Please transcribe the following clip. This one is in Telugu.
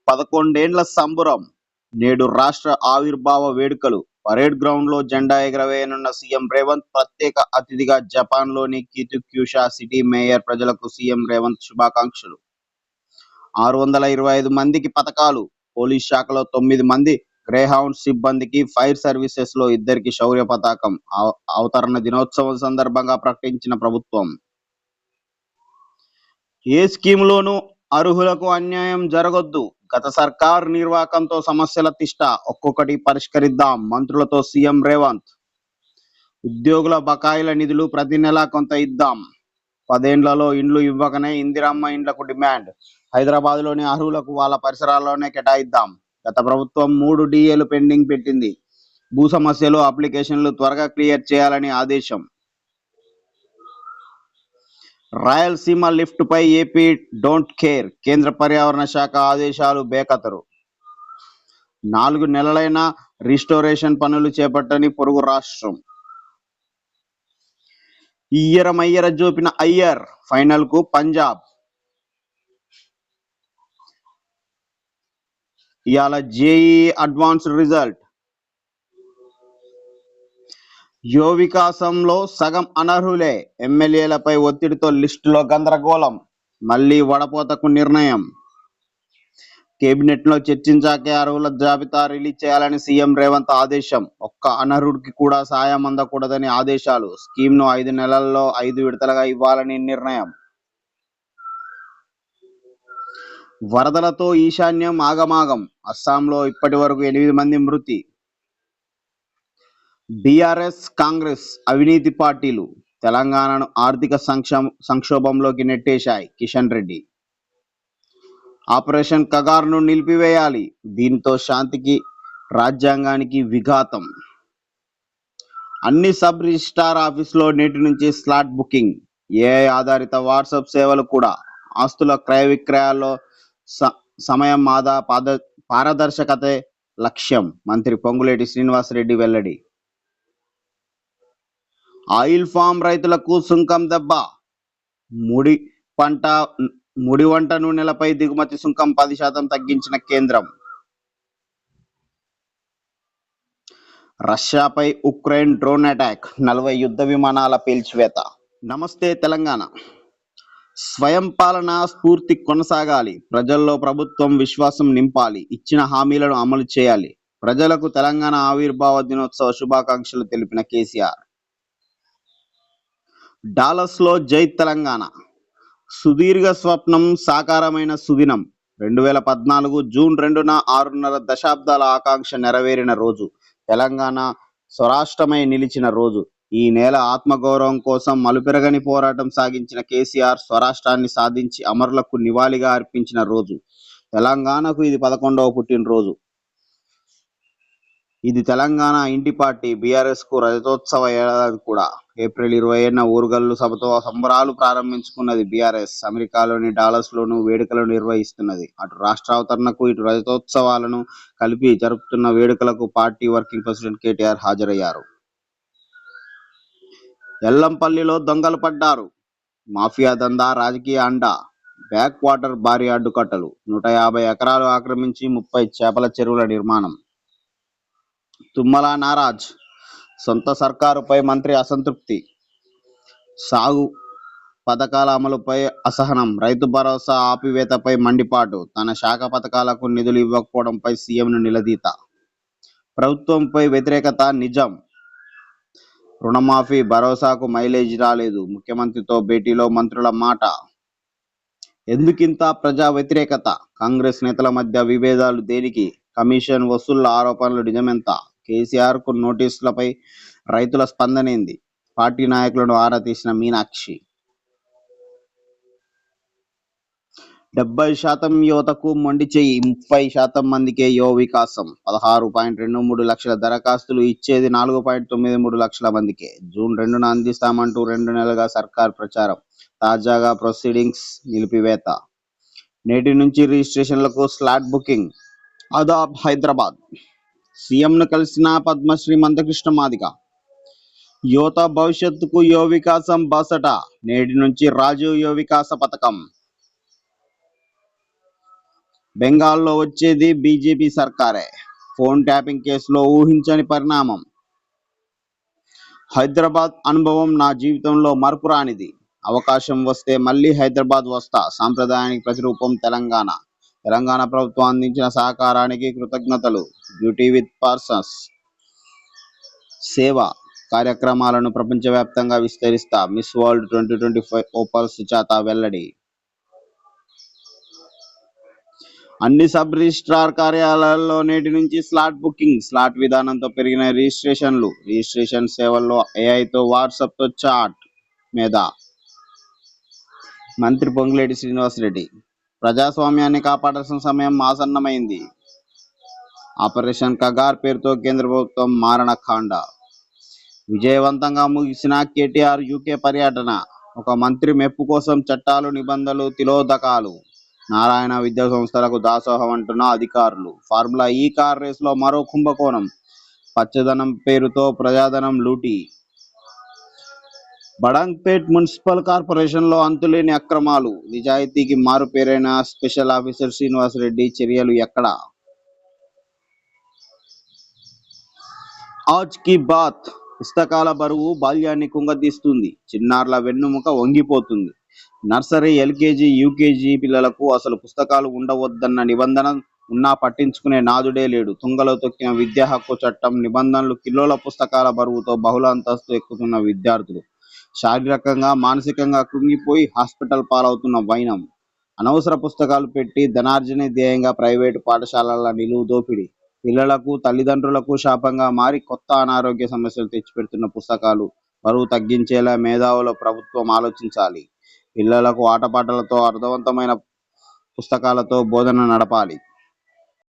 11 సంబురం. నేడు రాష్ట్ర ఆవిర్భావ వేడుకలు. పరేడ్ గ్రౌండ్ లో జెండా ఎగరవేయనున్న సీఎం రేవంత్. ప్రత్యేక అతిథిగా జపాన్లోని కితుక్యుషా సిటీ మేయర్. ప్రజలకు సీఎం రేవంత్ శుభాకాంక్షలు. 625 మందికి పతకాలు. పోలీస్ శాఖలో 9 మంది గ్రేహౌండ్ సిబ్బందికి, ఫైర్ సర్వీసెస్ లో 2కి శౌర్య పతాకం. అవతరణ దినోత్సవం సందర్భంగా ప్రకటించిన ప్రభుత్వం. ఏ స్కీములోనూ అర్హులకు అన్యాయం జరగొద్దు. గత సర్కార్ నిర్వాకంతో సమస్యల తిష్ట. ఒక్కొక్కటి పరిష్కరిద్దాం. మంత్రులతో సీఎం రేవంత్. ఉద్యోగుల బకాయిల నిధులు ప్రతి నెలా కొంత ఇద్దాం. 10 ఏళ్లలో ఇండ్లు ఇవ్వకనే ఇందిరమ్మ ఇండ్లకు డిమాండ్. హైదరాబాద్ లోని అర్హులకు వాళ్ళ పరిసరాల్లోనే కేటాయిద్దాం. గత ప్రభుత్వం 3 డిఏలు పెండింగ్ పెట్టింది. భూ సమస్యలు, అప్లికేషన్లు త్వరగా క్లియర్ చేయాలని ఆదేశం. రాయలసీమ లిఫ్ట్ పై ఏపీ డోంట్ కేర్. కేంద్ర పర్యావరణ శాఖ ఆదేశాలు బేఖతరు. 4 నెలలైనా రిస్టోరేషన్ పనులు చేపట్టని పొరుగు రాష్ట్రం. ఇయ్యరమయ్యర జోపిన అయ్యర్. ఫైనల్ కు పంజాబ్. ఇవాళ జేఈ అడ్వాన్స్డ్ రిజల్ట్. యువ వికాసంలో సగం అనర్హులే. ఎమ్మెల్యేలపై ఒత్తిడితో లిస్టులో గందరగోళం. మళ్లీ వడపోతకు నిర్ణయం. కేబినెట్ లో చర్చించాకే అర్హుల జాబితా రిలీజ్ చేయాలని సీఎం రేవంత్ ఆదేశం. ఒక్క అనర్హుడికి కూడా సాయం అందకూడదని ఆదేశాలు. స్కీమ్ ను 5 నెలల్లో 5 విడతలుగా ఇవ్వాలని నిర్ణయం. వరదలతో ఈశాన్యం ఆగమాగం. అస్సాంలో ఇప్పటి వరకు 8 మంది మృతి. బీఆర్ఎస్, కాంగ్రెస్ అవినీతి పార్టీలు తెలంగాణను ఆర్థిక సంక్షోభంలోకి నెట్టేశాయి. కిషన్ రెడ్డి. ఆపరేషన్ కగార్ను నిలిపివేయాలి. దీంతో శాంతికి, రాజ్యాంగానికి విఘాతం. అన్ని సబ్ రిజిస్ట్రార్ ఆఫీసులో నేటి నుంచి స్లాట్ బుకింగ్. ఏఐ ఆధారిత వాట్సాప్ సేవలు కూడా. ఆస్తుల క్రయ విక్రయాల్లో సమయం ఆదా, పారదర్శకతే లక్ష్యం. మంత్రి పొంగులేటి శ్రీనివాసరెడ్డి వెల్లడి. ఆయిల్ ఫామ్ రైతులకు సుంకం దెబ్బ. ముడి వంట నూనెలపై దిగుమతి సుంకం 10% తగ్గించిన కేంద్రం. రష్యాపై ఉక్రెయిన్ డ్రోన్ అటాక్. 40 యుద్ధ విమానాల పేల్చివేత. నమస్తే తెలంగాణ. స్వయం పాలన స్ఫూర్తి కొనసాగాలి. ప్రజల్లో ప్రభుత్వం విశ్వాసం నింపాలి. ఇచ్చిన హామీలను అమలు చేయాలి. ప్రజలకు తెలంగాణ ఆవిర్భావ దినోత్సవ శుభాకాంక్షలు తెలిపిన కేసీఆర్. డాలస్ లో జై తెలంగాణ. సుదీర్ఘ స్వప్నం సాకారమైన సుదినం. 2014 జూన్ 2న 6.5 దశాబ్దాల ఆకాంక్ష నెరవేరిన రోజు. తెలంగాణ స్వరాష్ట్రమై నిలిచిన రోజు. ఈ నేల ఆత్మగౌరవం కోసం మలుపెరగని పోరాటం సాగించిన కేసీఆర్ స్వరాష్ట్రాన్ని సాధించి అమరులకు నివాళిగా అర్పించిన రోజు. తెలంగాణకు ఇది 11వ పుట్టినరోజు. ఇది తెలంగాణ ఇంటి పార్టీ బీఆర్ఎస్ కు రజతోత్సవ ఏడాది కూడా. ఏప్రిల్ 20న ఊరుగల్లు సభతో సంబరాలు ప్రారంభించుకున్నది బీఆర్ఎస్. అమెరికాలోని డాలస్ లోను వేడుకలు నిర్వహిస్తున్నది. అటు రాష్ట్రావతరణకు, ఇటు రజతోత్సవాలను కలిపి జరుపుతున్న వేడుకలకు పార్టీ వర్కింగ్ ప్రెసిడెంట్ కేటీఆర్ హాజరయ్యారు. ఎల్లంపల్లిలో దొంగలు పడ్డారు. మాఫియా దందా, రాజకీయ అండా. బ్యాక్ వాటర్ భారీ అడ్డుకట్టలు. 150 ఎకరాలు ఆక్రమించి 30 చేపల చెరువుల నిర్మాణం. తుమ్మల నారాజ్. సొంత సర్కారుపై మంత్రి అసంతృప్తి. సాగు పథకాల అమలుపై అసహనం. రైతు భరోసా ఆపివేతపై మండిపాటు. తన శాఖ పథకాలకు నిధులు ఇవ్వకపోవడంపై సీఎంను నిలదీత. ప్రభుత్వంపై వ్యతిరేకత నిజం. రుణమాఫీ, భరోసాకు మైలేజ్ రాలేదు. ముఖ్యమంత్రితో భేటీలో మంత్రుల మాట. ఎందుకింత ప్రజా వ్యతిరేకత? కాంగ్రెస్ నేతల మధ్య విభేదాలు దేనికి? కమిషన్ వసూళ్ల ఆరోపణలు నిజమెంత? కేసీఆర్ కు నోటీసులపై రైతుల స్పందనేంది? పార్టీ నాయకులను ఆరా తీసిన మీనాక్షి. 70% యువతకు మొండి చెయ్యి. 30% మందికే యువ వికాసం. 16.23 లక్షల దరఖాస్తులు. ఇచ్చేది 4.93 లక్షల మందికే. జూన్ 2న అందిస్తామంటూ 2 నెలలుగా సర్కార్ ప్రచారం. తాజాగా ప్రొసీడింగ్స్ నిలిపివేత. నేటి నుంచి రిజిస్ట్రేషన్లకు స్లాట్ బుకింగ్. ఆదాబ్ హైదరాబాద్. సీఎంను కలిసిన పద్మశ్రీ మందకృష్ణ మాదిగ. యువత భవిష్యత్తుకు యువ వికాసం బాసట. నేటి నుంచి రాజీవ్ యువ వికాస పథకం. బెంగాల్లో వచ్చేది బీజేపీ సర్కారే. ఫోన్ ట్యాపింగ్ కేసులో ఊహించని పరిణామం. హైదరాబాద్ అనుభవం నా జీవితంలో మరపురానిది. అవకాశం వస్తే మళ్ళీ హైదరాబాద్ వస్తా. సాంప్రదాయానికి ప్రతిరూపం తెలంగాణ. తెలంగాణ ప్రభుత్వం అందించిన సహకారానికి కృతజ్ఞతలు. బ్యూటీ విత్ పర్సన్స్ సేవ కార్యక్రమాలను ప్రపంచవ్యాప్తంగా విస్తరిస్తా. మిస్ వరల్డ్ 2025 ఓపల్ సుజాత వెల్లడి. అన్ని సబ్ రిజిస్ట్రార్ కార్యాలయాల్లో నేటి నుంచి స్లాట్ బుకింగ్. స్లాట్ విధానంతో పెరిగిన రిజిస్ట్రేషన్లు. రిజిస్ట్రేషన్ సేవల్లో ఏఐతో వాట్సాప్తో చాట్ మీద మంత్రి పొంగులేటి శ్రీనివాసరెడ్డి. ప్రజాస్వామ్యాన్ని కాపాడాల్సిన సమయం ఆసన్నమైంది. ఆపరేషన్ కగార్ పేరుతో కేంద్ర ప్రభుత్వం మారణకాండ. విజయవంతంగా ముగిసిన కేటీఆర్ యూకే పర్యటన. ఒక మంత్రి మెప్పు కోసం చట్టాలు, నిబంధనలు, తిలోదకాలు. నారాయణ విద్యా సంస్థలకు దాసోహం అంటున్న అధికారులు. ఫార్ములా ఈ కార్ రేసులో మరో కుంభకోణం. పచ్చదనం పేరుతో ప్రజాధనం లూటీ. బడంగ్పేట్ మున్సిపల్ కార్పొరేషన్లో అంతులేని అక్రమాలు. నిజాయితీకి మారు పేరైన స్పెషల్ ఆఫీసర్ శ్రీనివాసరెడ్డి చర్యలు ఎక్కడ? ఆజ్ కీ బాత్. పుస్తకాల బరువు బాల్యాన్ని కుంగదీస్తుంది. చిన్నారుల వెన్నుముక వంగిపోతుంది. నర్సరీ, ఎల్కేజీ, యూకేజీ పిల్లలకు అసలు పుస్తకాలు ఉండవద్దన్న నిబంధన ఉన్నా పట్టించుకునే నాదుడే లేడు. తుంగలో తొక్కిన విద్యా హక్కు చట్టం నిబంధనలు. కిలోల పుస్తకాల బరువుతో బహుళ అంతస్తు ఎక్కుతున్న విద్యార్థులు. శారీరకంగా, మానసికంగా కృంగిపోయి హాస్పిటల్ పాలవుతున్న వైనం. అనవసర పుస్తకాలు పెట్టి ధనార్జనే ధ్యేయంగా ప్రైవేటు పాఠశాలల నిలువు దోపిడీ. పిల్లలకు, తల్లిదండ్రులకు శాపంగా మారి కొత్త అనారోగ్య సమస్యలు తెచ్చిపెడుతున్న పుస్తకాలు. బరువు తగ్గించేలా మేధావుల ప్రభుత్వం ఆలోచించాలి. పిల్లలకు ఆటపాటలతో, అర్థవంతమైన పుస్తకాలతో బోధన నడపాలి.